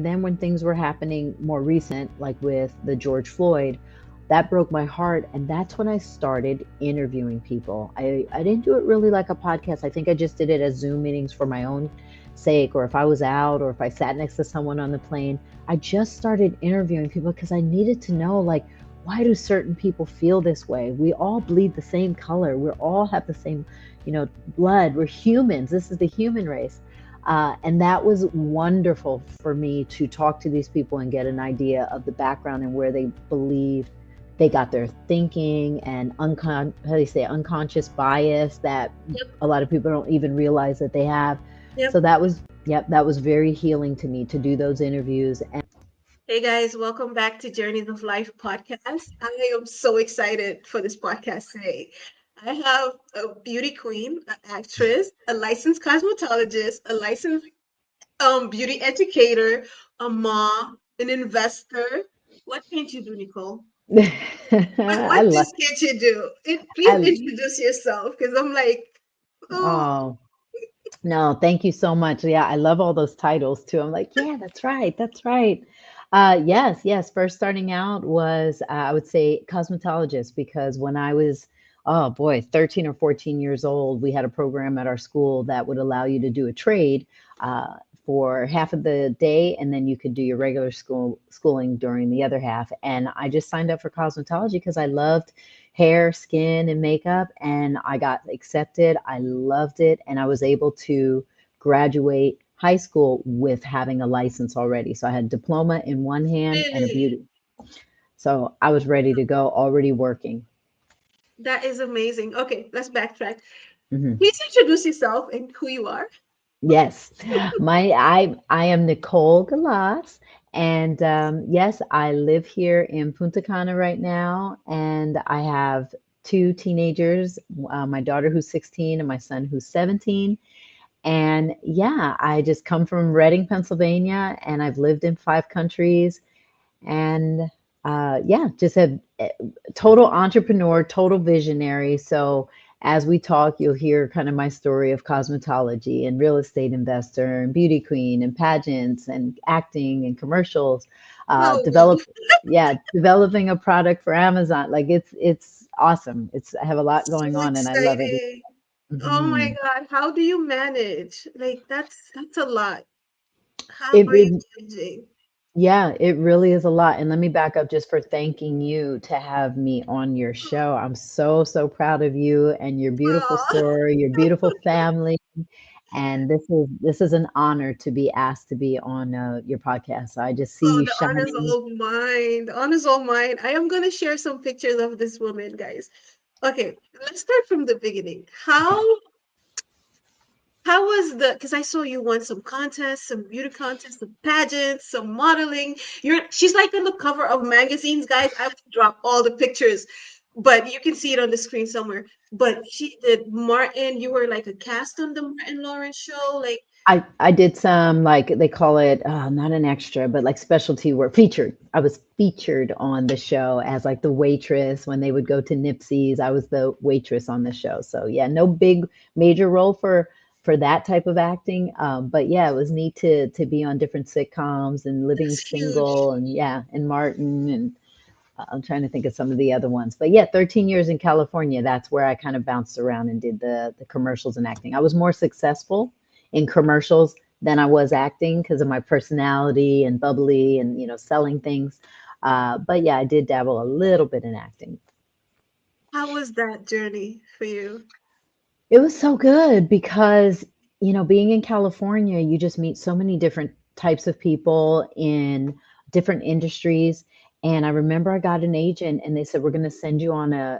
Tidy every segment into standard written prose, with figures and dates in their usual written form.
And then when things were happening more recent, like with the George Floyd, that broke my heart. And that's when I started interviewing people. I didn't do it really like a podcast. I think I just did it as Zoom meetings for my own sake, or if I was out, or if I sat next to someone on the plane. I just started interviewing people because I needed to know, like, why do certain people feel this way? We all bleed the same color. We all have the same, blood. We're humans. This is the human race. And that was wonderful for me to talk to these people and get an idea of the background and where they believe they got their thinking and unconscious bias that Yep. a lot of people don't even realize that they have. Yep. So that was very healing to me to do those interviews. And Hey guys, welcome back to Journeys of Life podcast. I am so excited for this podcast today. I have a beauty queen, an actress, a licensed cosmetologist, a licensed beauty educator, a mom, an investor. What can't you do, Nicole? I What love, just can't you do? Please I, introduce yourself because I'm like, oh, oh, no, thank you so much. Yeah, I love all those titles too. I'm like, yeah, that's right. That's right. Yes. First starting out was, I would say cosmetologist, because when I was, oh boy, 13 or 14 years old, we had a program at our school that would allow you to do a trade uh, for half of the day, and then you could do your regular schooling during the other half. And I just signed up for cosmetology because I loved hair, skin, and makeup, and I got accepted. I loved it, and I was able to graduate high school with having a license already. So I had a diploma in one hand and a really? beauty. So I was ready to go, already working. That is amazing. Okay, let's backtrack. Mhm. Please introduce yourself and who you are. Yes, I am Nicole Galas, and yes, I live here in Punta Cana right now, and I have two teenagers, my daughter who's 16 and my son who's 17. And yeah, I just come from Reading, Pennsylvania, and I've lived in 5 countries, and yeah, just a total entrepreneur, total visionary. So as we talk, you'll hear kind of my story of cosmetology and real estate investor and beauty queen and pageants and acting and commercials. Oh, Developing a product for Amazon. Like it's awesome. I have a lot so going on and I love it. exciting. Oh my Mhm. God, how do you manage? Like that's a lot. How It, are you it managing? Yeah, it really is a lot. And let me back up just for thanking you to have me on your show. I'm so, so proud of you and your beautiful Oh, story, your beautiful family. And this is an honor to be asked to be on your podcast. I just see oh, you the honors shining. all mine. The honors all mine. I am gonna share some pictures of this woman, guys. Okay, let's start from the beginning. Okay. How was the, because I saw you won some contests, some beauty contests, some pageants, some modeling. She's like on the cover of magazines, guys. I will drop all the pictures, but you can see it on the screen somewhere. But she did Martin, you were like a cast on the Martin Lawrence show. Like, I did some, like they call it, not an extra, but like specialty work, featured. I was featured on the show as like the waitress when they would go to Nipsey's. I was the waitress on the show. So yeah, no big major role for that type of acting. But yeah, it was neat to be on different sitcoms and Living that's huge. Single and yeah, and Martin and I'm trying to think of some of the other ones. But yeah, 13 years in California, that's where I kind of bounced around and did the commercials and acting. I was more successful in commercials than I was acting because of my personality and bubbly and, selling things. But yeah, I did dabble a little bit in acting. How was that journey for you? It was so good because, being in California, you just meet so many different types of people in different industries. And I remember I got an agent and they said, we're going to send you on a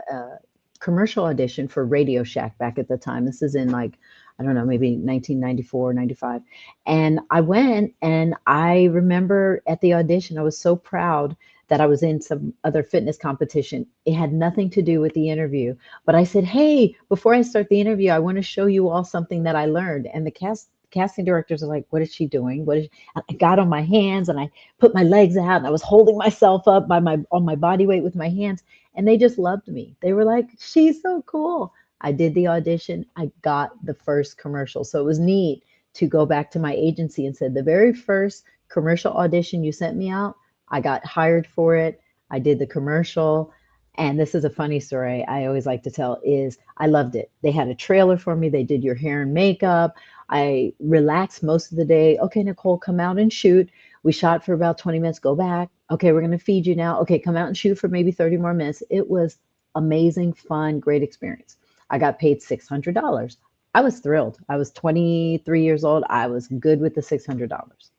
commercial audition for Radio Shack back at the time. This is in like, I don't know, maybe 1994, 95. And I went and I remember at the audition, I was so proud that I was in some other fitness competition. It had nothing to do with the interview, but I said, "Hey, before I start the interview, I want to show you all something that I learned." And the casting directors are like, "What is she doing? What is?" I got on my hands and I put my legs out and I was holding myself up by my on my body weight with my hands, and they just loved me. They were like, "She's so cool." I did the audition. I got the first commercial, so it was neat to go back to my agency and said the very first commercial audition you sent me out, I got hired for it. I did the commercial. And this is a funny story I always like to tell is I loved it. They had a trailer for me. They did your hair and makeup. I relaxed most of the day. Okay, Nicole, come out and shoot. We shot for about 20 minutes. Go back. Okay, we're going to feed you now. Okay, come out and shoot for maybe 30 more minutes. It was amazing, fun, great experience. I got paid $600. I was thrilled. I was 23 years old. I was good with the $600.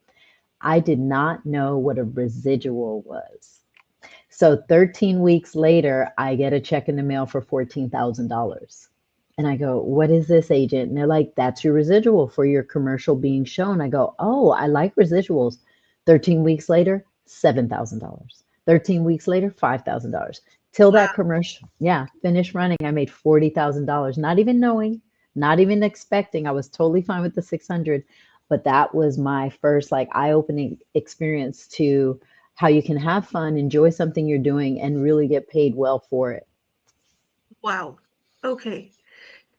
I did not know what a residual was. So 13 weeks later, I get a check in the mail for $14,000. And I go, what is this, agent? And they're like, that's your residual for your commercial being shown. I go, oh, I like residuals. 13 weeks later, $7,000. 13 weeks later, $5,000. Till Wow. that commercial, yeah, finished running, I made $40,000, not even knowing, not even expecting. I was totally fine with the 600, but that was my first like eye-opening experience to how you can have fun, enjoy something you're doing, and really get paid well for it. Wow. Okay.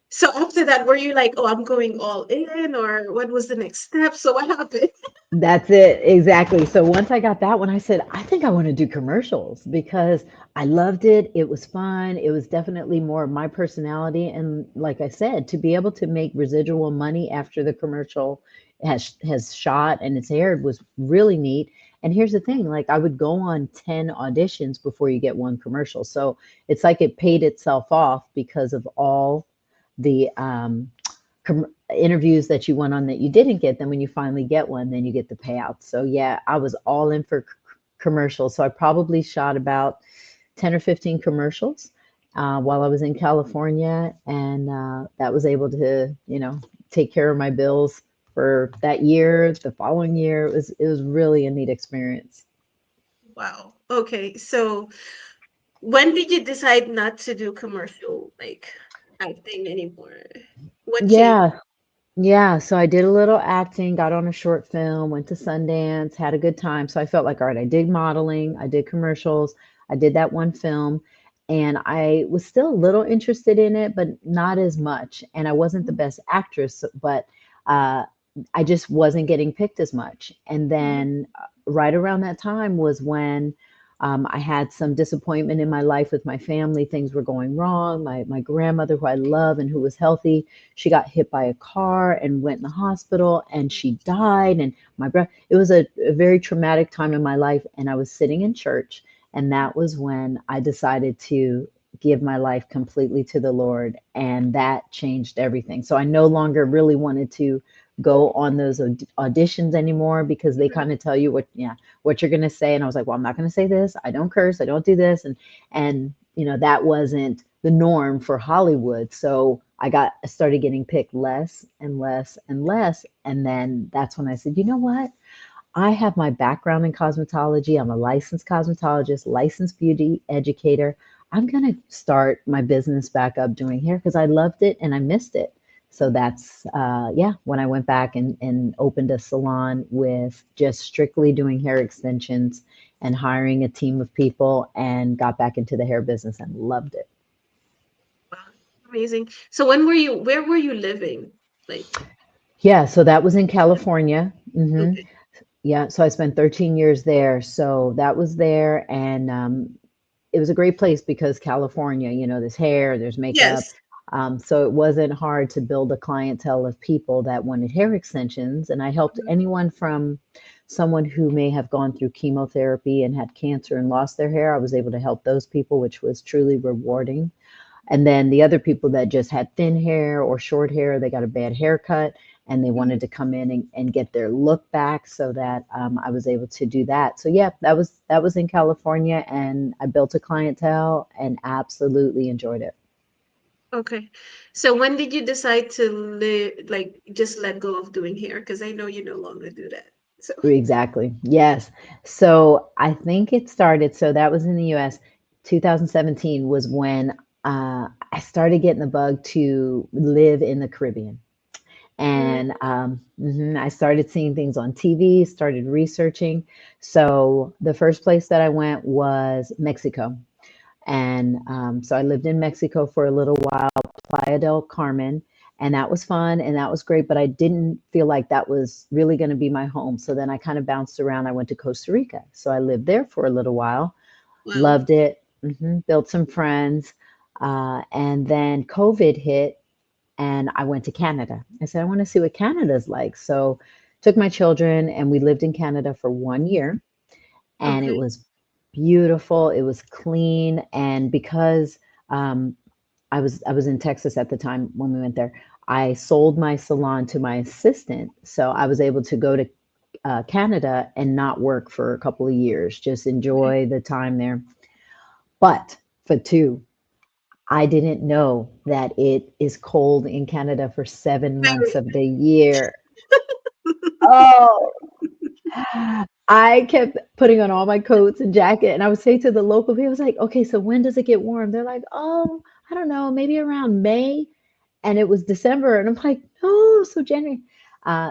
So after that, were you like, oh, I'm going all in, or what was the next step? So what happened? That's it, exactly. So once I got that one, I said, I think I want to do commercials because I loved it. It was fun. It was definitely more of my personality. And like I said, to be able to make residual money after the commercial has shot and it's aired was really neat. And here's the thing, like I would go on 10 auditions before you get one commercial. So it's like it paid itself off because of all the interviews that you went on that you didn't get. Then when you finally get one, then you get the payout. So yeah, I was all in for commercials. So I probably shot about 10 or 15 commercials while I was in California, and that was able to, take care of my bills for that year. The following year, it was really a neat experience. Wow. Okay. So when did you decide not to do commercial like acting anymore? What changed? Yeah, yeah, so I did a little acting, got on a short film, went to Sundance, had a good time. So I felt like, all right, I did modeling, I did commercials, I did that one film, and I was still a little interested in it, but not as much. And I wasn't the best actress, but uh, I just wasn't getting picked as much. And Mhm. then right around that time was when I had some disappointment in my life with my family. Things were going wrong. My grandmother, who I love and who was healthy, she got hit by a car and went in the hospital and she died. And it was a very traumatic time in my life. And I was sitting in church, and that was when I decided to give my life completely to the Lord. And that changed everything. So I no longer really wanted to go on those auditions anymore because they Mhm. kind of tell you what you're going to say. And I was like, well, I'm not going to say this. I don't curse. I don't do this. And that wasn't the norm for Hollywood. So I started getting picked less and less and less. And then that's when I said, you know what? I have my background in cosmetology. I'm a licensed cosmetologist, licensed beauty educator. I'm going to start my business back up doing hair because I loved it and I missed it. So that's, yeah, when I went back and opened a salon with just strictly doing hair extensions and hiring a team of people and got back into the hair business and loved it. Wow. Amazing. So where were you living? Like, Yeah, so that was in California. okay. Yeah, so I spent 13 years there. So that was there, and it was a great place because California, there's hair, there's makeup. Yes. So it wasn't hard to build a clientele of people that wanted hair extensions. And I helped Mhm. anyone from someone who may have gone through chemotherapy and had cancer and lost their hair. I was able to help those people, which was truly rewarding. And then the other people that just had thin hair or short hair, they got a bad haircut and they Mhm. wanted to come in and get their look back. So that I was able to do that. So yeah, that was in California, and I built a clientele and absolutely enjoyed it. Okay. So when did you decide to like just let go of doing hair? Because I know you no longer do that. So Exactly. Yes. So I think it started. So that was in the US. 2017 was when I started getting the bug to live in the Caribbean. mm, And I started seeing things on TV, started researching. So the first place that I went was Mexico. And so I lived in Mexico for a little while, Playa del Carmen. and that was fun and that was great, but I didn't feel like that was really going to be my home. So then I kind of bounced around. I went to Costa Rica. So I lived there for a little while, Wow. loved it, built some friends. And then COVID hit and I went to Canada. I said, I want to see what Canada's like. So took my children and we lived in Canada for 1 year, and it Okay. was beautiful. It was clean. And because um, I was in Texas at the time when we went there, I sold my salon to my assistant, so I was able to go to Canada and not work for a couple of years, just Okay. enjoy the time there. But for two, I didn't know that it is cold in Canada for 7 months Very. of the year. Oh, I kept putting on all my coats and jacket, and I would say to the local people, I was like, okay, so when does it get warm? They're like, oh, I don't know, maybe around May. And it was December, and I'm like, no, so January.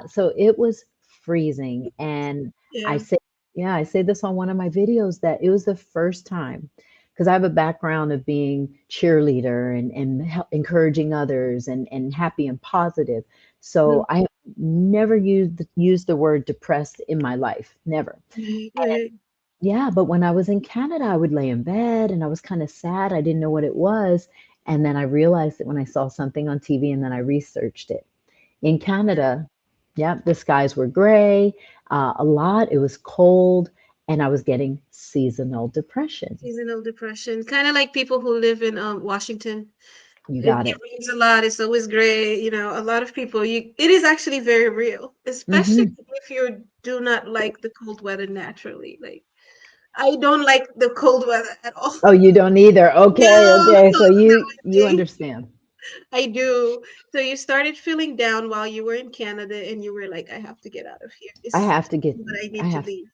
So it was freezing. And I Yeah. say, yeah, I say this on one of my videos that it was the first time, because I have a background of being cheerleader and encouraging others and happy and positive. So Mhm. I have never used the word depressed in my life, never. Right. Right. Yeah, but when I was in Canada, I would lay in bed and I was kind of sad. I didn't know what it was. And then I realized it when I saw something on TV and then I researched it. In Canada, yeah, the skies were gray, a lot. It was cold, and I was getting seasonal depression. Seasonal depression, kind of like people who live in Washington. You It, got it it. rains a lot. It's always gray. You know, a lot of people. It is actually very real, especially Hmm. if you do not like the cold weather naturally. Like I don't like the cold weather at all. Oh, you don't either. Okay, No, okay. no, So no, you understand. I do. So you started feeling down while you were in Canada, and you were like, "I have to get out of here. I This have to get. is what I I need to have. leave."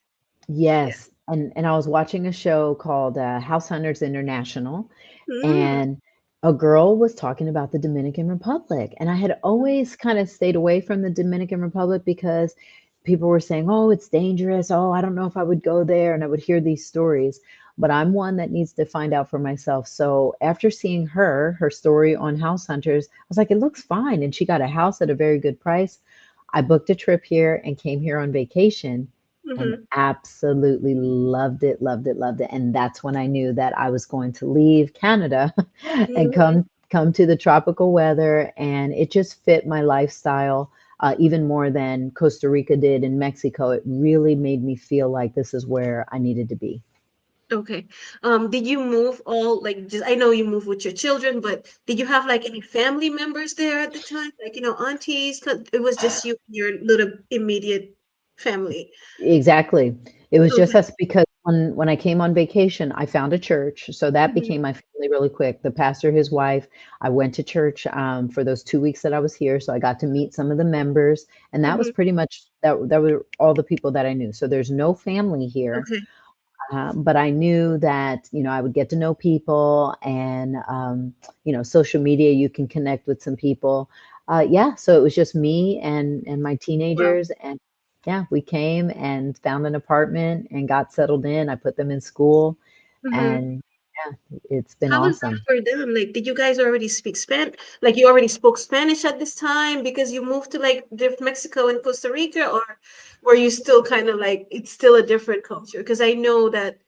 Yeah. Yes, and I was watching a show called House Hunters International, Mm, and a girl was talking about the Dominican Republic. And I had always kind of stayed away from the Dominican Republic because people were saying, oh, it's dangerous. Oh, I don't know if I would go there. And I would hear these stories. But I'm one that needs to find out for myself. So after seeing her story on House Hunters, I was like, it looks fine. And she got a house at a very good price. I booked a trip here and came here on vacation and mm-hmm, absolutely loved it, loved it, loved it. And that's when I knew that I was going to leave Canada and mm-hmm. come to the tropical weather, and it just fit my lifestyle even more than Costa Rica did in Mexico. It really made me feel like this is where I needed to be. Okay. Did you move all like just I know you moved with your children, but did you have like any family members there at the time? Like, aunties? 'Cause it was just you and your little immediate family. Exactly. It was just Okay. us because when I came on vacation, I found a church, so that Mhm. became my family really quick. The pastor, his wife, I went to church for those 2 weeks that I was here, so I got to meet some of the members, and that was Mhm. pretty much that were all the people that I knew. So there's no family here, Okay. but I knew that I would get to know people, and social media, you can connect with some people. Yeah, so it was just me and my Wow. teenagers, and yeah, we came and found an apartment and got settled in. I put them in school, Mhm. and yeah, it's been How was that awesome. for them? Like, did you guys already speak Spanish? Like, you already spoke Spanish at this time because you moved to like Mexico and Costa Rica, or were you still kind of like it's still a different culture? Because I know that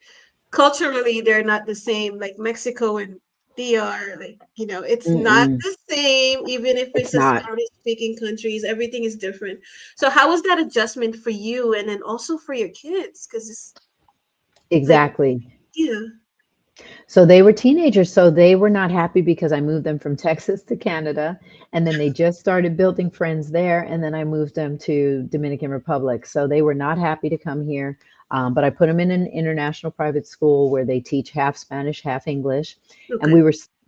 culturally they're not the same. Like Mexico and DR, like it's not Mm-mm, the same. Even if it's it's a not Spanish speaking countries, everything is different. So how was that adjustment for you, and then also for your kids? Because it's like, exactly. yeah. So they were teenagers, so they were not happy because I moved them from Texas to Canada, and then they just started building friends there, and then I moved them to Dominican Republic. So they were not happy to come here, but I put them in an international private school where they teach half Spanish, half English, and Okay.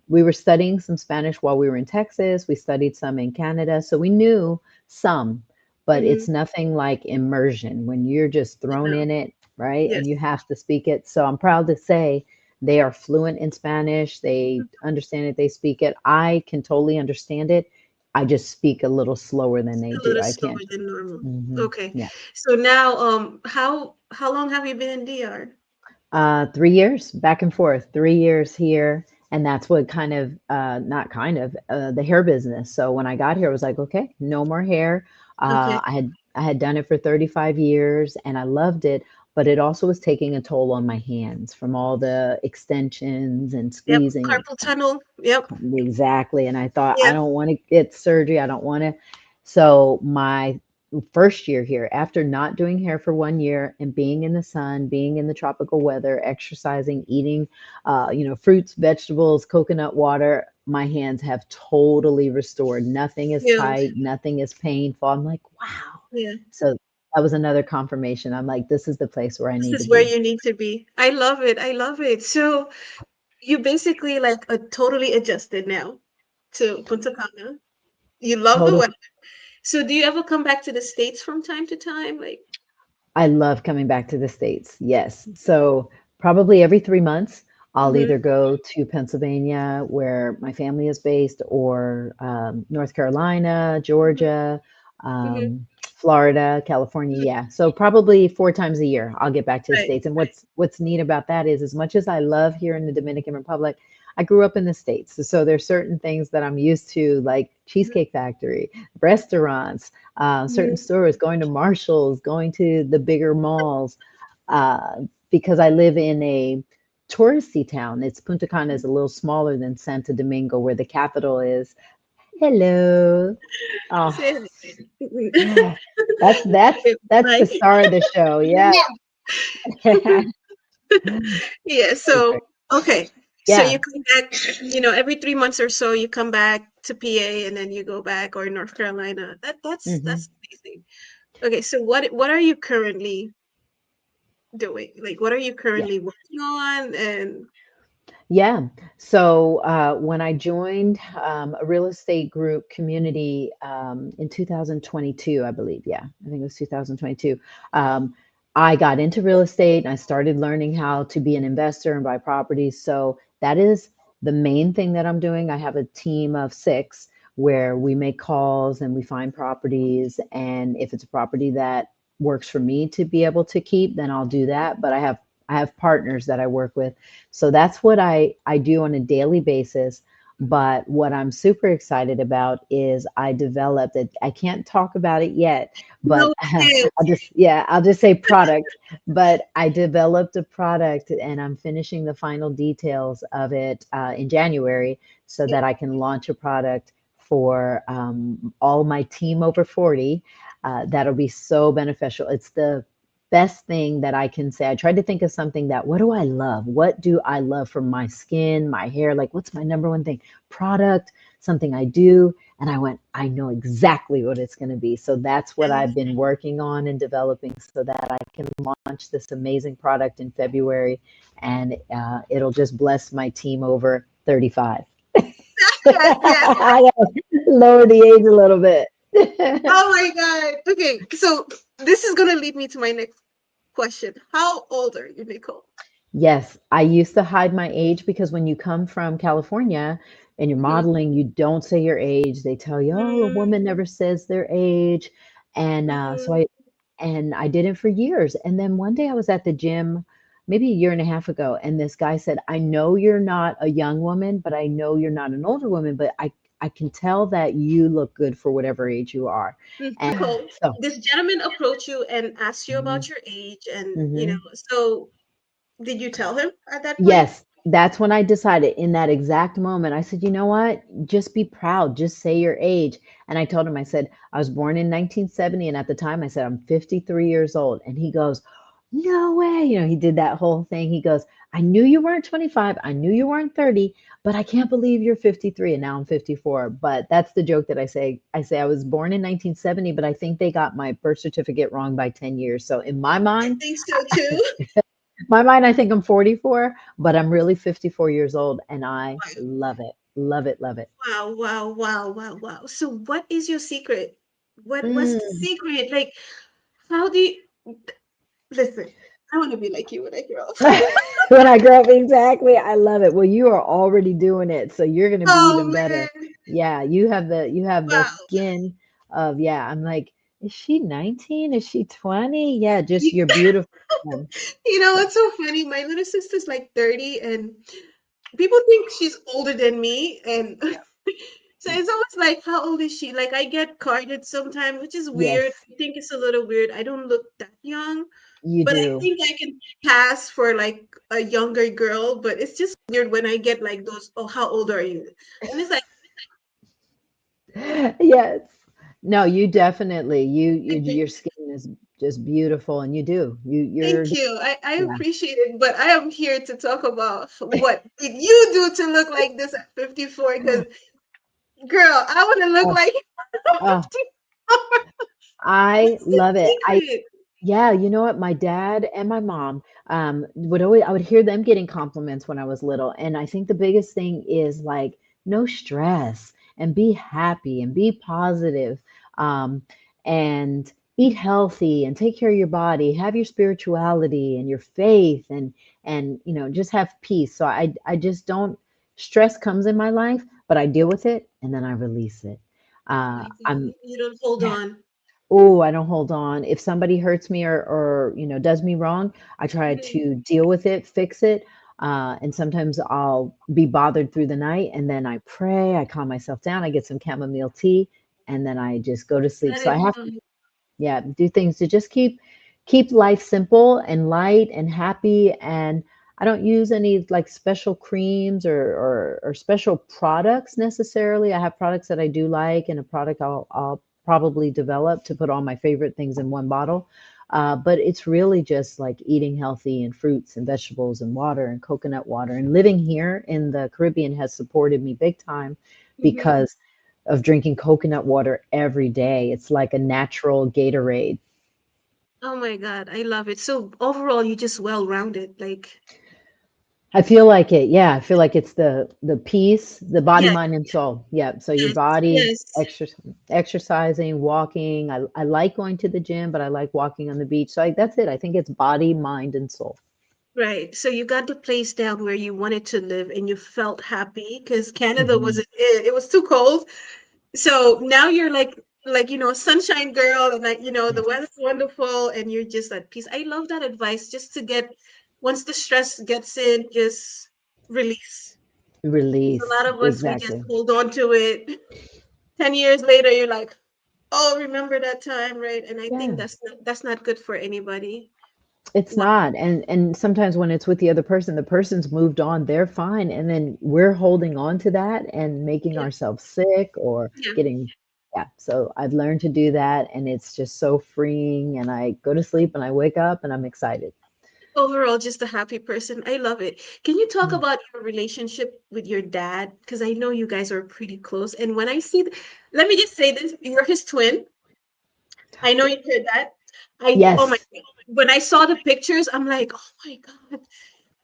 we were studying some Spanish while we were in Texas. We studied some in Canada, so we knew some, but it's Hmm. nothing like immersion when you're just thrown No. in it, right? Yes. And you have to speak it. So I'm proud to say they are fluent in Spanish. They understand it. They speak it. I can totally understand it. I just speak a little slower than they A do. little I slower can't. than normal. Okay. Yeah. So now, how long have you been in DR? 3 years back and forth, 3 years here. And that's what kind of, not kind of, the hair business. So when I got here, I was like, okay, no more hair. Okay. I had done it for 35 years and I loved it, but it also was taking a toll on my hands from all the extensions and Yep. squeezing. Carpal tunnel. Yep. Exactly. And I thought, I Yep. don't want to get surgery. I don't want to. So my first year here, after not doing hair for 1 year and being in the sun, being in the tropical weather, exercising, eating, fruits, vegetables, coconut water, my hands have totally restored. Nothing is Yeah. tight, nothing is painful. I'm like, wow. Yeah. So that was another confirmation. I'm like, this is the place where I This need to is where be. you need to be. I love it. I love it. So you basically like a totally adjusted now to Punta Cana. You love the Total. weather. So do you ever come back to the States from time to time? Like, I love coming back to the States. Yes. So probably every 3 months, I'll hmm either go to Pennsylvania, where my family is based, or North Carolina, hmm Georgia, hmm Florida, California. Yeah. So probably 4 times a year, I'll get back to the right. States. And what's neat about that is, as much as I love here in the Dominican Republic, I grew up in the States. So there's certain things that I'm used to, like hmm Cheesecake Factory, restaurants, certain hmm stores, going to Marshalls, going to the bigger malls, uh, because I live in a touristy town. It's Punta Cana is a little smaller than Santo Domingo, where the capital is. Hello. Oh, Say it. yeah. That's the Like, star of the show. Yeah. yeah. Perfect. So, okay. So Yeah. you come back, every 3 months or so, you come back to PA and then you go back or North Carolina. hmm That's amazing. Okay. So what are you currently doing? Like, what are you Yeah. currently working on? And Yeah. So when I joined a real estate group community in 2022, I believe, yeah, I think it was 2022, I got into real estate and I started learning how to be an investor and buy properties. So that is the main thing that I'm doing. I have a team of 6 where we make calls and we find properties. And if it's a property that works for me to be able to keep, then I'll do that. But I have partners that I work with, so that's what I do on a daily basis. But what I'm super excited about is I developed it. I can't talk about it yet, no, but I'll just say product. But I developed a product and I'm finishing the final details of it in January so yeah. that I can launch a product for all my team over 40. That'll be so beneficial. It's the best thing that I can say. I tried to think of something that, what do I love? What do I love from my skin, my hair? Like, what's my number one thing? Product, something I do. And I went, I know exactly what it's going to be. So that's what I've been working on and developing so that I can launch this amazing product in February. And it'll just bless my team over 35. Yes, yes. I gotta lower the age a little bit. Oh my God. Okay. So this is gonna lead me to my next question. How old are you, Nicole? Yes, I used to hide my age because when you come from California and you're Mhm. modeling, you don't say your age. They tell you, oh, a woman Mm, never says their age. And mhm. I did it for years. And then one day I was at the gym, maybe a year and a half ago, and this guy said, I know you're not a young woman, but I know you're not an older woman, but I can tell that you look good for whatever age you are. And Nicole, so, this gentleman approached you and asked you mhm, about your age, and mhm. so did you tell him at that point? Yes, that's when I decided in that exact moment. I said, you know what? Just be proud. Just say your age. And I told him, I said, I was born in 1970. And at the time, I said, I'm 53 years old. And he goes, no way. He did that whole thing. He goes, I knew you weren't 25. I knew you weren't 30, but I can't believe you're 53. And now I'm 54. But that's the joke that I say. I say I was born in 1970, but I think they got my birth certificate wrong by 10 years. So in I think so too. my mind, I think I'm 44, but I'm really 54 years old and I love it. Love it, love it. Wow, wow, wow, wow, wow. So what is your secret? What's the Mm. secret? Like, how do you listen? I want to be like you when I grow up. When I grow up, exactly. I love it. Well, you are already doing it, so you're going to be Oh even better. man. Yeah, you have the Wow. skin of, yeah, I'm like, is she 19? Is she 20? Yeah, just You, you're beautiful. you know So, what's so funny? My little sister's like 30 and people think she's older than me, and so it's always like, how old is she? Like I get carded sometimes, which is weird. Yes, I think it's a little weird. I don't look that young, you but I do. think I can pass for like a younger girl. But it's just weird when I get like those, oh, how old are you? And it's like, Yes. No, you definitely, your skin is just beautiful and you do. You're thank you. I yeah. appreciate it, but I am here to talk about what did you do to look like this at 54? Because girl, I want to look Oh, like oh, 54. I What's the love it. secret? Yeah, you know what? My dad and my mom I would hear them getting compliments when I was little. And I think the biggest thing is like no stress and be happy and be positive, um, and eat healthy and take care of your body, have your spirituality and your faith and just have peace. So I just don't stress comes in my life, but I deal with it and then I release it. Oh my I'm God, you don't hold yeah. on. Oh, I don't hold on. If somebody hurts me or does me wrong, I try Mhm. to deal with it, fix it. And sometimes I'll be bothered through the night and then I pray, I calm myself down, I get some chamomile tea, and then I just go to sleep. That So I is, have to, yeah, do things to just keep life simple and light and happy. And I don't use any like special creams or special products necessarily. I have products that I do like and a product I'll probably develop to put all my favorite things in one bottle. But it's really just like eating healthy and fruits and vegetables and water and coconut water. And living here in the Caribbean has supported me big time mhm. because of drinking coconut water every day. It's like a natural Gatorade. Oh my God, I love it. So overall, you just well-rounded. Like, I feel like it. Yeah, I feel like it's the peace, the body, yes, mind, and soul. Yeah. So your yes, body, yes. exercising, walking. I like going to the gym, but I like walking on the beach. So that's it. I think it's body, mind, and soul. Right. So you got the place down where you wanted to live and you felt happy because Canada Mhm. wasn't it. It was too cold. So now you're like, a sunshine girl and like, the Yes. weather's wonderful and you're just at peace. I love that advice just to get once the stress gets in, just release. 'Cause a Release. lot of us we just Exactly. hold on to it. 10 years later you're like, "Oh, remember that time, right?" And I think Yeah. that's not good for anybody. It's Wow. not. And sometimes when it's with the person's moved on, they're fine. And then we're holding on to that and making Yeah. ourselves sick or Yeah. getting, yeah. So I've learned to do that and it's just so freeing. And I go to sleep and I wake up and I'm excited. Overall, just a happy person. I love it. Can you talk Yeah. about your relationship with your dad? Because I know you guys are pretty close. And when I see, let me just say this, you're his twin. I know you heard that. Oh my Yes. God. When I saw the pictures, I'm like, oh my God,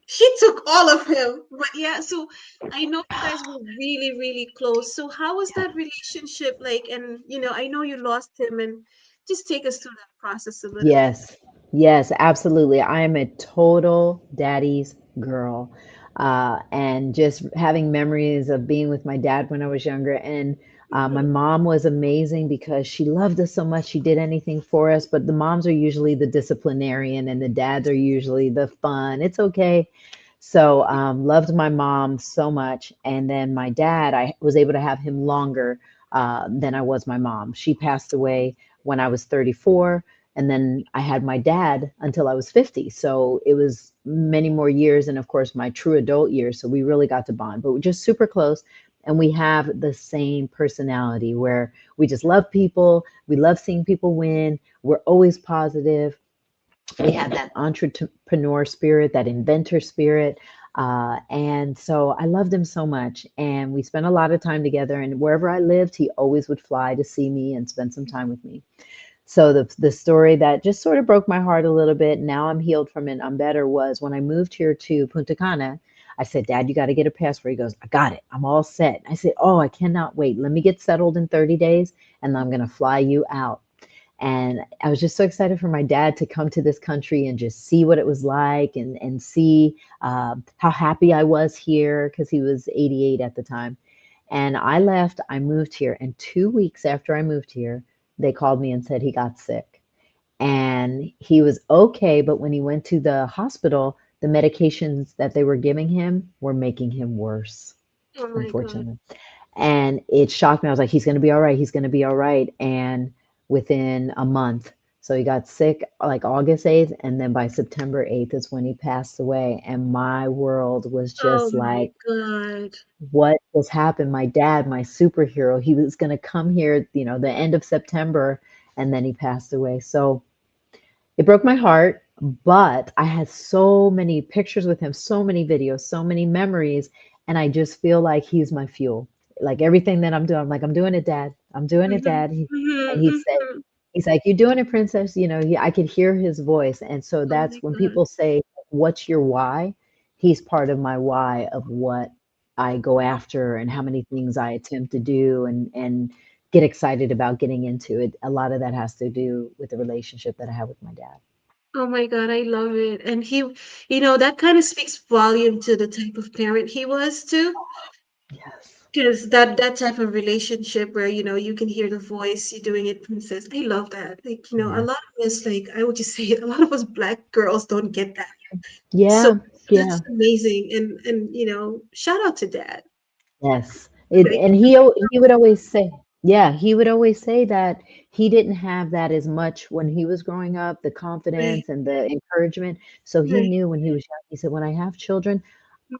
she took all of him. But yeah, so I know you guys were really, really close. So how was that relationship like? And, I know you lost him and just take us through that process a little bit. Yes, yes, absolutely. I am a total daddy's girl. And just having memories of being with my dad when I was younger. And my Mhm. mom was amazing because she loved us so much. She did anything for us. But the moms are usually the disciplinarian, and the dads are usually the fun. It's okay. So loved my mom so much. And then my dad, I was able to have him longer than I was my mom. She passed away when I was 34, and then I had my dad until I was 50. So it was many more years, and of course, my true adult years. So we really got to bond, but we're just super close. And we have the same personality where we just love people. We love seeing people win. We're always positive. We have that entrepreneur spirit, that inventor spirit. And so I loved him so much. And we spent a lot of time together. And wherever I lived, he always would fly to see me and spend some time with me. So the story that just sort of broke my heart a little bit, now I'm healed from it, I'm better, was when I moved here to Punta Cana. I said, Dad, you got to get a passport. He goes, I got it. I'm all set. I said, oh, I cannot wait. Let me get settled in 30 days and I'm going to fly you out. And I was just so excited for my dad to come to this country and just see what it was like and see how happy I was here because he was 88 at the time. And I left, I moved here. And 2 weeks after I moved here, they called me and said he got sick. And he was okay. But when he went to the hospital, the medications that they were giving him were making him worse, Oh my God. unfortunately. And it shocked me. I was like, he's going to be all right. He's going to be all right. And within a month, so he got sick like August 8th. And then by September 8th is when he passed away. And my world was Oh just my like, God. what has happened? My dad, my superhero, he was going to come here, the end of September. And then he passed away. So it broke my heart, but I had so many pictures with him, so many videos, so many memories, and I just feel like he's my fuel. Like everything that I'm doing, I'm like, I'm doing it, Dad. I'm doing it, Mhm, Dad. mhm, And mhm. he's like, you're doing it, Princess. I could hear his voice, and so Oh my that's when God. people say, "What's your why?" He's part of my why of what I go after and how many things I attempt to do and get excited about getting into it. A lot of that has to do with the relationship that I have with my dad. Oh my God, I love it. And that kind of speaks volume to the type of parent he was too. Yes. Because that type of relationship where, you can hear the voice, you're doing it, princess. I love that. Like, a Yeah. lot of us, like, I would just say it, a lot of us black girls don't get that. So Yeah. that's Yeah. amazing. And shout out to dad. Yes. It, Like, and he would always say, yeah, he would always say that he didn't have that as much when he was growing up, the right, confidence and the encouragement. So he right. knew when he was young, he said, when I have children,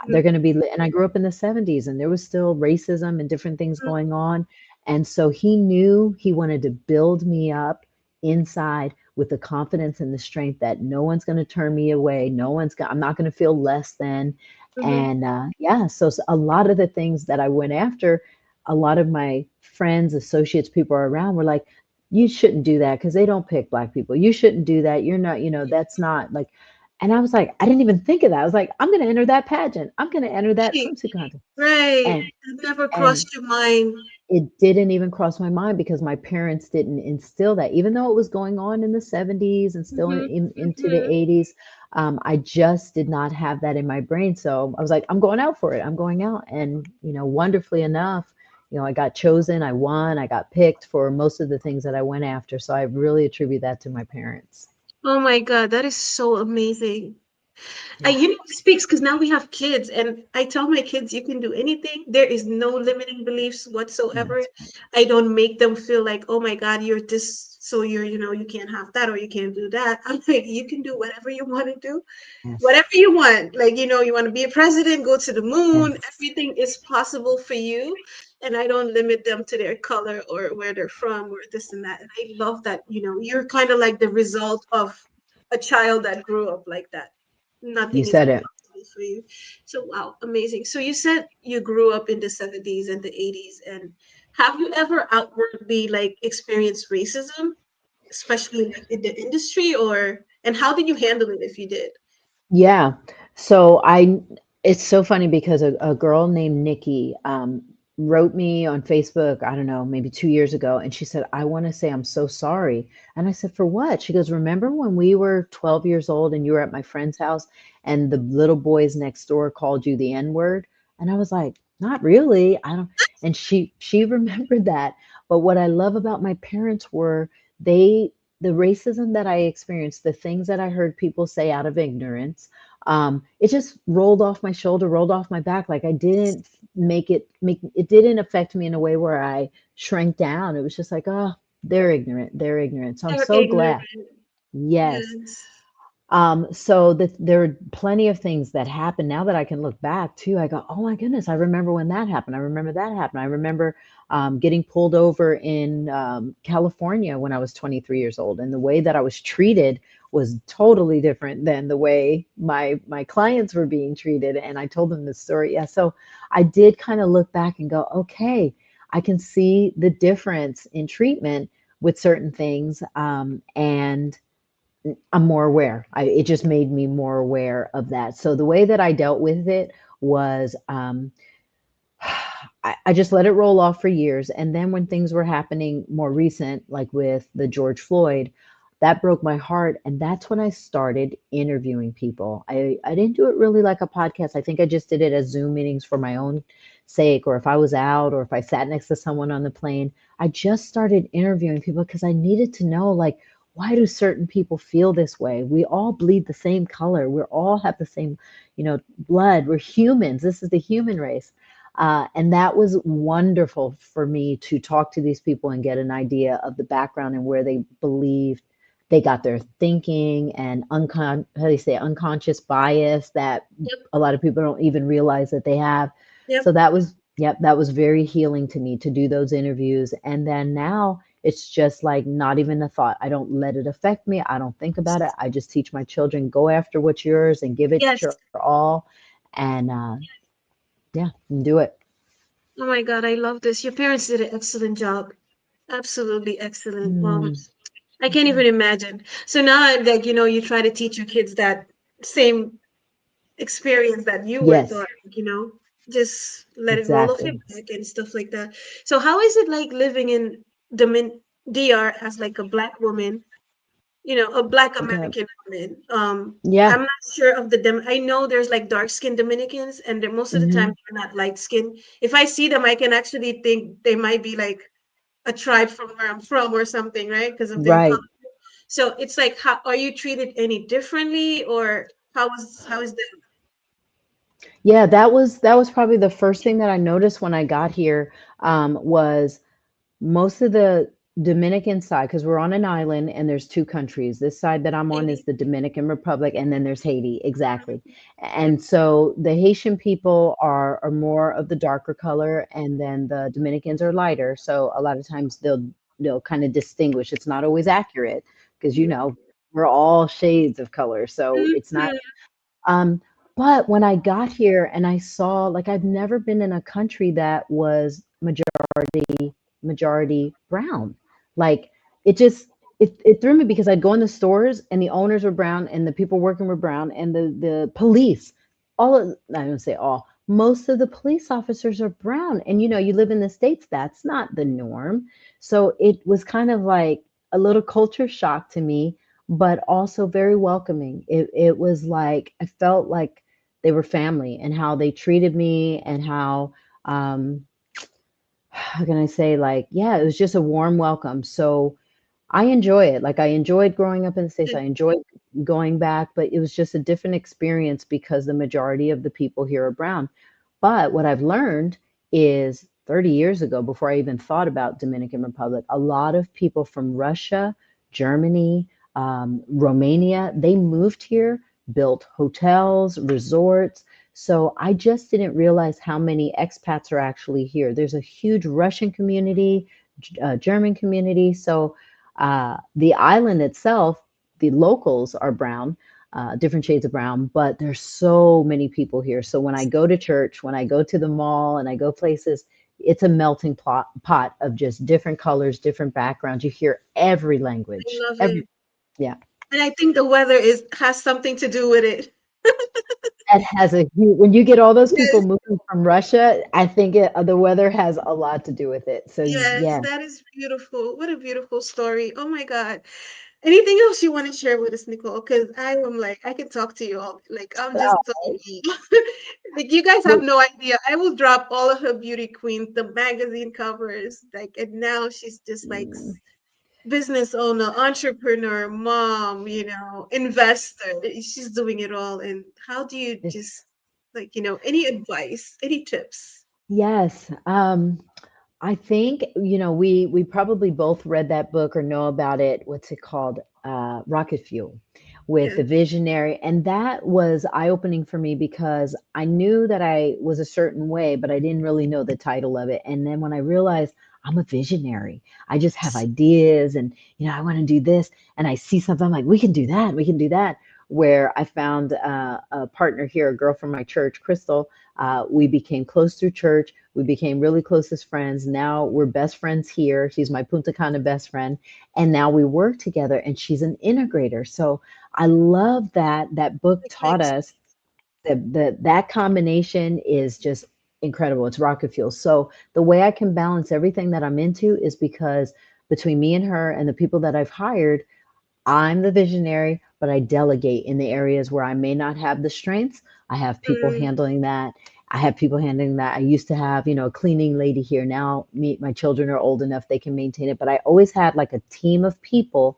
they're Mhm, going to be, and I grew up in the 70s and there was still racism and different things mhm, going on. And so he knew he wanted to build me up inside with the confidence and the strength that no one's going to turn me away. I'm not going to feel less than. mhm. And yeah, so a lot of the things that I went after, a lot of my friends, associates, people around were like, you shouldn't do that because they don't pick black people. You shouldn't do that. You're not, that's not like, and I was like, I didn't even think of that. I was like, I'm going to enter that pageant. I'm going to enter that Right, swimsuit contest. right. And That never and crossed your mind. it didn't even cross my mind because my parents didn't instill that, even though it was going on in the 70s and still Mhm, into the mhm. 80s. I just did not have that in my brain. So I was like, I'm going out for it. I'm going out. And, wonderfully enough, I got chosen, I won, I got picked for most of the things that I went after. So I really attribute that to my parents. Oh my God, that is so amazing. Yeah, It speaks because now we have kids, and I tell my kids, you can do anything. There is no limiting beliefs whatsoever. that's right. I don't make them feel like, oh my God, you're this, so you can't have that or you can't do that. I'm like, you can do whatever you want to do, Yes, whatever you want. Like, you want to be a president, go to the moon. yes. Everything is possible for you. And I don't limit them to their color or where they're from or this and that. And I love that, you're kind of like the result of a child that grew up like that. You Nothing is said it. impossible for you. So, wow, amazing. So, you said you grew up in the 70s and the 80s. And have you ever outwardly like experienced racism, especially like in the industry, and how did you handle it if you did? Yeah. So it's so funny because a girl named Nikki wrote me on Facebook, I don't know, maybe 2 years ago, and she said, I want to say I'm so sorry. And I said, for what? She goes, remember when we were 12 years old and you were at my friend's house and the little boys next door called you the N word? And I was like, not really. I don't. And she remembered that. But what I love about my parents were they the racism that I experienced, the things that I heard people say out of ignorance, it just rolled off my shoulder, rolled off my back. Like I didn't make it didn't affect me in a way where I shrank down. It was just like, oh, they're ignorant, they're ignorant. So I'm They're so ignorant. glad. Yes. Yes. So there are plenty of things that happen now that I can look back too. I go, oh my goodness, I remember when that happened. I remember that happened. I remember getting pulled over in California when I was 23 years old, and the way that I was treated was totally different than the way my clients were being treated. And I told them this story. Yeah, so I did kind of look back and go, okay, I can see the difference in treatment with certain things, and I'm more aware. It just made me more aware of that. So the way that I dealt with it was I just let it roll off for years. And then when things were happening more recent, like with the George Floyd, that broke my heart. And that's when I started interviewing people. I didn't do it really like a podcast. I think I just did it as Zoom meetings for my own sake, or if I was out, or if I sat next to someone on the plane. I just started interviewing people because I needed to know, like, why do certain people feel this way? We all bleed the same color. We all have the same, blood. We're humans. This is the human race. And that was wonderful for me to talk to these people and get an idea of the background and where they believed they got their thinking and how do you say unconscious bias that Yep. a lot of people don't even realize that they have. So Yep. that was, yep, that was very healing to me to do those interviews. And then now it's just like not even a thought. I don't let it affect me. I don't think about it. I just teach my children, go after what's yours and give it Yes. your all. And yeah, and do it. Oh my God, I love this. Your parents did an excellent job. Absolutely excellent. Mm, I can't even imagine. So now, like, you try to teach your kids that same experience that you were yes, taught, just let it roll off your exactly. back and stuff like that. So how is it like living in Domin DR as like a black woman, a black Okay. American woman? Yeah. I'm not sure of the I know there's like dark skinned Dominicans, and they're most of the time Hmm. they're not light skinned. If I see them, I can actually think they might be like a tribe from where I'm from or something, right? Because of their color. Right. So it's like, how are you treated any differently, or how is that? Yeah, that was probably the first thing that I noticed when I got here, was most of the Dominican side, because we're on an island and there's two countries. This side that I'm on is Haiti? the Dominican Republic, and then there's Haiti, exactly. And so the Haitian people are more of the darker color, and then the Dominicans are lighter. So a lot of times they'll kind of distinguish. It's not always accurate because we're all shades of color, so it's not. Mhm. Um, but when I got here and I saw, like, I've never been in a country that was majority brown. Like it just it threw me because I'd go in the stores and the owners were brown and the people working were brown and the police, all of, I don't say all, most of the police officers are brown. And you live in the States, that's not the norm. So it was kind of like a little culture shock to me, but also very welcoming. It was like I felt like they were family and how they treated me and how can I say, like, yeah, it was just a warm welcome. So I enjoy it. Like I enjoyed growing up in the States. I enjoyed going back, but it was just a different experience because the majority of the people here are brown. But what I've learned is 30 years ago, before I even thought about Dominican Republic, a lot of people from Russia, Germany, Romania, they moved here, built hotels, resorts. So I just didn't realize how many expats are actually here. There's a huge Russian community, German community. So the island itself, the locals are brown, different shades of brown, but there's so many people here. So when I go to church, when I go to the mall, and I go places, it's a melting pot of just different colors, different backgrounds. You hear every I language, love every, it. yeah. And I think the weather is has something to do with it. That has when you get all those people Yes, moving from Russia, I think the weather has a lot to do with it. So yes, yeah. that is beautiful. What a beautiful story. Oh my God. Anything else you want to share with us, Nicole? Because I am like, I can talk to you all. Like, I'm just so like, you guys have Well, no idea. I will drop all of her beauty queens, the magazine covers, like, and now she's just like mm, business owner, entrepreneur, mom, investor. She's doing it all. And how do you it's just like, any advice, any tips? yes. I think, we probably both read that book or know about it. What's it called? Rocket Fuel with Yeah. the visionary. And that was eye-opening for me because I knew that I was a certain way, but I didn't really know the title of it. And then when I realized I'm a visionary, I just have ideas and, I want to do this. And I see something, I'm like, we can do that. We can do that. Where I found a partner here, a girl from my church, Crystal. We became close through church. We became really close as friends. Now we're best friends here. She's my Punta Cana best friend. And now we work together and she's an integrator. So I love that that book Like, taught makes us that combination is just incredible. It's rocket fuel. So the way I can balance everything that I'm into is because between me and her and the people that I've hired, I'm the visionary, but I delegate in the areas where I may not have the strengths. I have people mm, handling that. I have people handling that. I used to have, a cleaning lady here. Now my children are old enough they can maintain it, but I always had like a team of people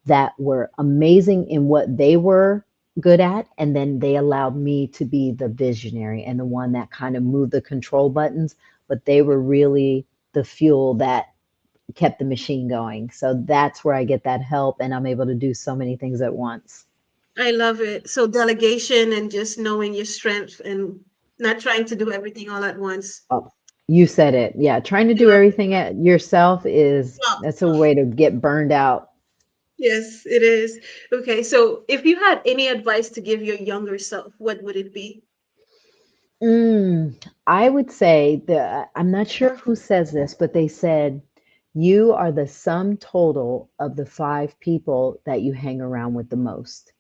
that were amazing in what they were good at. And then they allowed me to be the visionary and the one that kind of moved the control buttons. But they were really the fuel that kept the machine going. So that's where I get that help. And I'm able to do so many things at once. I love it. So delegation and just knowing your strength and not trying to do everything all at once. Oh, you said it. Yeah. Trying to I do love it. everything at yourself is Wow. that's a way to get burned out. Yes, it is. Okay, so if you had any advice to give your younger self, what would it be? Mm, I would say that I'm not sure who says this, but they said you are the sum total of the five people that you hang around with the most.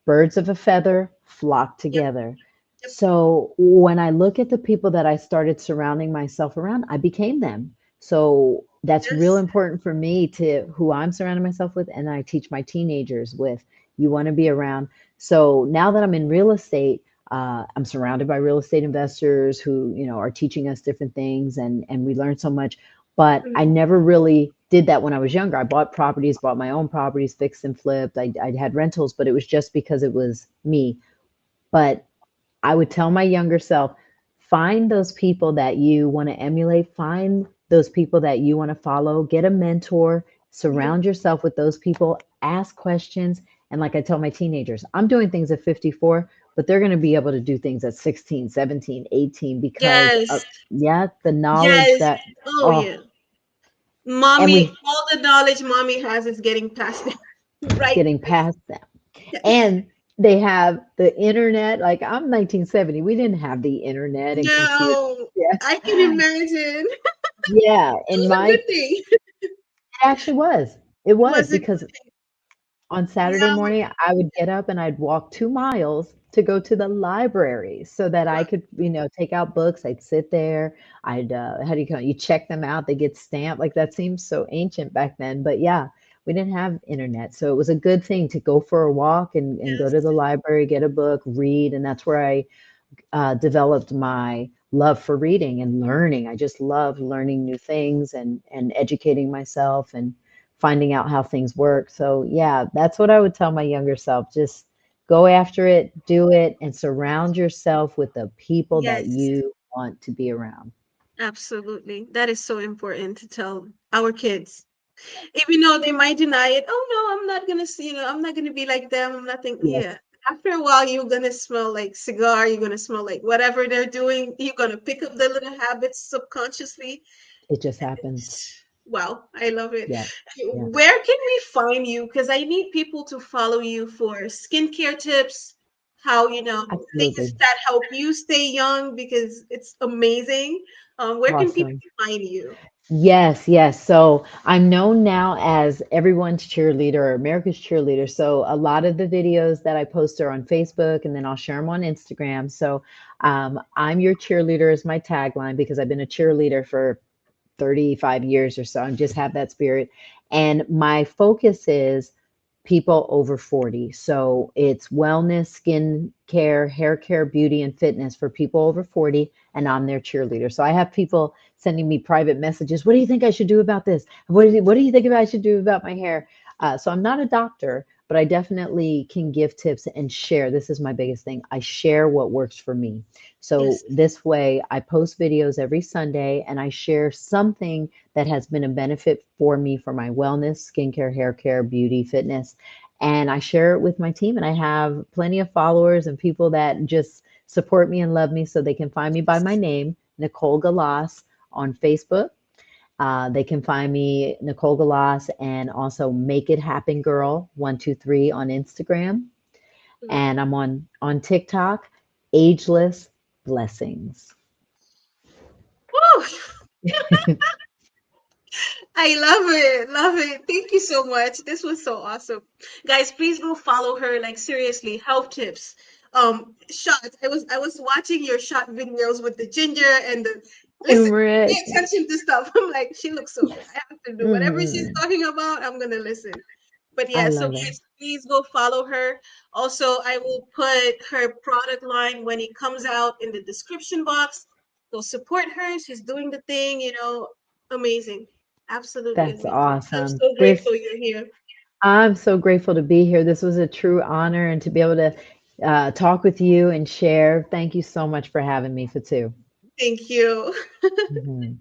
Birds of a feather flock Yep, together. yep, So when I look at the people that I started surrounding myself around, I became them. So that's real yes. important for me to who I'm surrounding myself with, and I teach my teenagers with. You want to be around. So now that I'm in real estate, I'm surrounded by real estate investors who, are teaching us different things, and we learn so much. But I Mhm. never really did that when I was younger. I bought properties, bought my own properties, fixed and flipped. I had rentals, but it was just because it was me. But I would tell my younger self, find those people that you want to emulate, find those people that you want to follow, get a mentor, Mhm. surround yourself with those people, ask questions. And like I tell my teenagers, I'm doing things at 54, but they're going to be able to do things at 16, 17, 18 because Yes, of, yeah, the knowledge yes. that, Oh, oh, yeah. and Mommy, we all the knowledge mommy has is getting passed down right getting past them. now. And they have the internet. Like I'm 1970. We didn't have the internet and computers. No, Yeah. I can imagine. Yeah. It And was a my, good it thing. actually was. It was Was a good because thing. on Saturday Now, morning, I would get up and I'd walk 2 miles to go to the library so that I wow, could, take out books. I'd sit there. I'd, how do you call it? You check them out. They get stamped. Like that seems so ancient back then. But yeah, we didn't have internet. So it was a good thing to go for a walk and go yes, to the library, get a book, read. And that's where I developed my love for reading and learning. I just love learning new things and educating myself and finding out how things work. So yeah, that's what I would tell my younger self. Just go after it, do it, and surround yourself with the people that yes, you want to be around. absolutely. That is so important to tell our kids. Even though they might deny it, oh no, I'm not gonna see, I'm not gonna be like them. I'm nothing. Yes, Yeah. After a while, you're gonna smell like cigar. You're gonna smell like whatever they're doing. You're gonna pick up the little habits subconsciously. it just happens. Wow, I love it. Yeah, yeah, Where can we find you? Because I need people to follow you for skincare tips, how, things absolutely. that help you stay young because it's amazing. Where can people Awesome. find you? Yes, yes. So I'm known now as everyone's cheerleader or America's cheerleader. So a lot of the videos that I post are on Facebook and then I'll share them on Instagram. So I'm your cheerleader is my tagline because I've been a cheerleader for 35 years or so. I just have that spirit. And my focus is people over 40. So it's wellness, skin care, hair care, beauty, and fitness for people over 40. And I'm their cheerleader. So I have people sending me private messages. What do you think I should do about this? What do you think I should do about my hair? So I'm not a doctor, but I definitely can give tips and share. This is my biggest thing. I share what works for me. So Yes, this way, I post videos every Sunday and I share something that has been a benefit for me for my wellness, skincare, hair care, beauty, fitness. And I share it with my team, and I have plenty of followers and people that just support me and love me. So they can find me by my name, Nicholle Galas, on Facebook. They can find me, Nicholle Galas, and also Make It Happen Girl 123 on Instagram. mm. And I'm on TikTok, Ageless Blessings. Woo! I love it. Love it. Thank you so much. This was so awesome. Guys, please go follow her. Like seriously, health tips. Shots. I was watching your shot videos with the ginger and the listen, pay Turmeric. attention to stuff. I'm like, she looks so good. I have to do whatever she's Mhm. talking about, I'm gonna listen. But I yeah, so love it. guys, please go follow her. Also, I will put her product line when it comes out in the description box. Go support her. She's doing the thing, amazing. Absolutely That's amazing. I'm awesome. so This grateful you're here. I'm so grateful to be here. This was a true honor and to be able to talk with you and share. Thank you so much for having me for two. Thank you. Mhm.